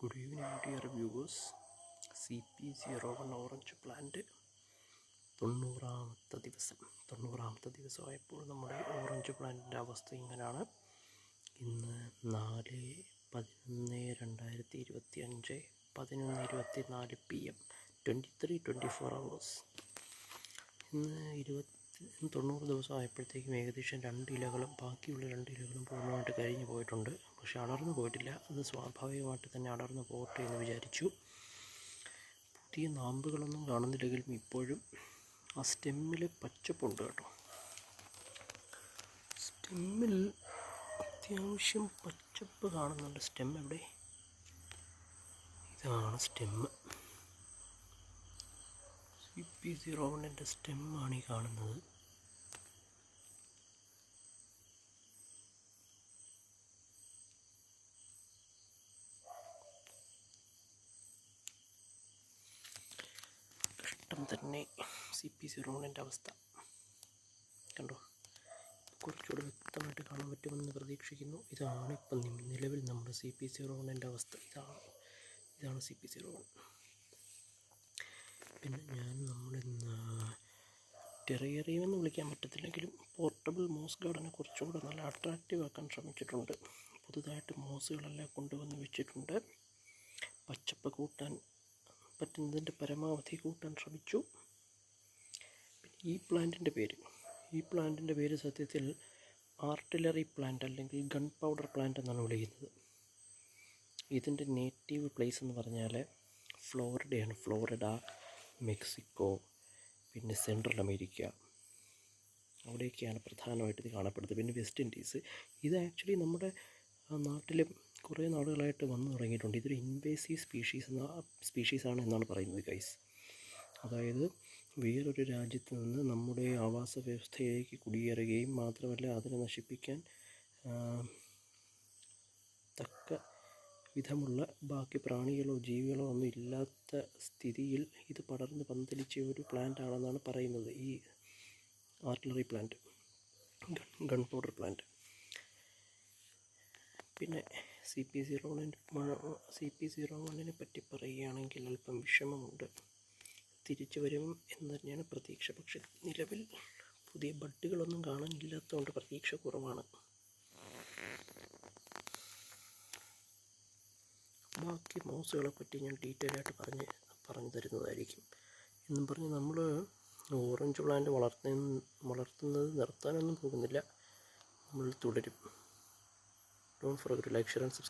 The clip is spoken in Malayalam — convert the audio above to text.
Good evening, dear viewers. CP01 orange plant 90ാമത്തെ ദിവസമായപ്പോൾ നമ്മുടെ ഓറഞ്ച് പ്ലാന്റിൻ്റെ അവസ്ഥ ഇങ്ങനെയാണ്. ഇന്ന് 4/11/2025 11:24 PM 23-24 hours. ഇന്ന് 90 ദിവസമായപ്പോഴത്തേക്കും ഏകദേശം 2 ഇലകളും ബാക്കിയുള്ള 2 ഇലകളും പൂർണ്ണമായിട്ട് കരിഞ്ഞു പോയിട്ടുണ്ട്. പക്ഷെ അടർന്നു പോയിട്ടില്ല. അത് സ്വാഭാവികമായിട്ട് തന്നെ അടർന്നു പോകട്ടെ എന്ന് വിചാരിച്ചു. പുതിയ നാമ്പുകളൊന്നും കാണുന്നില്ലെങ്കിലും ഇപ്പോഴും ആ സ്റ്റെമ്മിൽ പച്ചപ്പുണ്ട് കേട്ടോ. സ്റ്റെമ്മിൽ അത്യാവശ്യം പച്ചപ്പ് കാണുന്നുണ്ട്. സ്റ്റെം എവിടെ? ഇതാണ് സ്റ്റെമ്മ്. CP01 സ്റ്റെമ്മാണ് ഈ കാണുന്നത്. കഷ്ടം തന്നെ CP01 അവസ്ഥ. കണ്ടോ, കുറച്ചുകൂടെ വ്യക്തമായിട്ട് കാണാൻ പറ്റുമെന്ന് പ്രതീക്ഷിക്കുന്നു. ഇതാണ് ഇപ്പം നിലവിൽ നമ്മുടെ CP01 അവസ്ഥ. ഇതാണ് CP01. പിന്നെ ഞാൻ നമ്മളിന്ന് ടെറേറിയം എന്ന് വിളിക്കാൻ പറ്റത്തില്ലെങ്കിലും പോർട്ടബിൾ മോസ് ഗാർഡനെ കുറച്ചുകൂടെ നല്ല അട്രാക്റ്റീവ് ആക്കാൻ ശ്രമിച്ചിട്ടുണ്ട്. പുതുതായിട്ട് മോസുകളെല്ലാം കൊണ്ടുവന്ന് വെച്ചിട്ടുണ്ട്. പച്ചപ്പ് കൂട്ടാൻ പറ്റുന്നതിൻ്റെ പരമാവധി കൂട്ടാൻ ശ്രമിച്ചു. പിന്നെ ഈ പ്ലാന്റിൻ്റെ പേര് സത്യത്തിൽ ആർട്ടിലറി പ്ലാന്റ് അല്ലെങ്കിൽ ഗൺ പൗഡർ പ്ലാന്റ് എന്നാണ് വിളിക്കുന്നത്. ഇതിൻ്റെ നേറ്റീവ് പ്ലേസ് എന്ന് പറഞ്ഞാൽ ഫ്ലോറിഡയാണ്. ഫ്ലോറിഡ, മെക്സിക്കോ, പിന്നെ സെൻട്രൽ അമേരിക്ക, അവിടെയൊക്കെയാണ് പ്രധാനമായിട്ട് ഇത് കാണപ്പെടുന്നത്. പിന്നെ വെസ്റ്റ് ഇൻഡീസ്. ഇത് ആക്ച്വലി നമ്മുടെ നാട്ടിലും കുറേ നാടുകളായിട്ട് വന്നു തുടങ്ങിയിട്ടുണ്ട്. ഇതൊരു ഇൻവേസീവ് സ്പീഷീസാണ് എന്നാണ് പറയുന്നത് ഗൈസ്. അതായത് വേറൊരു രാജ്യത്ത് നിന്ന് നമ്മുടെ ആവാസ വ്യവസ്ഥയിലേക്ക് കുടിയേറുകയും മാത്രമല്ല അതിനെ നശിപ്പിക്കാൻ തക്ക വിധമുള്ള ബാക്കി പ്രാണികളോ ജീവികളോ ഒന്നും ഇല്ലാത്ത സ്ഥിതിയിൽ ഇത് പടർന്ന് പന്തലിച്ച ഒരു പ്ലാന്റ് ആണെന്നാണ് പറയുന്നത്. ഈ artillery plant, gun powder plant. പിന്നെ CP01 പറ്റി പറയുകയാണെങ്കിൽ അല്പം വിഷമമുണ്ട്. തിരിച്ചു വരും എന്ന് തന്നെയാണ് പ്രതീക്ഷ. പക്ഷെ നിലവിൽ പുതിയ ബഡ്ഡുകളൊന്നും കാണാനില്ലാത്തതുകൊണ്ട് പ്രതീക്ഷ കുറവാണ്. ബാക്കി മോസുകളെ പറ്റി ഞാൻ ഡീറ്റെയിൽ ആയിട്ട് പറഞ്ഞു തരുന്നതായിരിക്കും. എന്നും പറഞ്ഞ് നമ്മൾ ഓറഞ്ച് പ്ലാന്റ് വളർത്തുന്നത് നിർത്താനൊന്നും പോകുന്നില്ല. നമ്മൾ തുടരും. Don't forget to like, share and subscribe.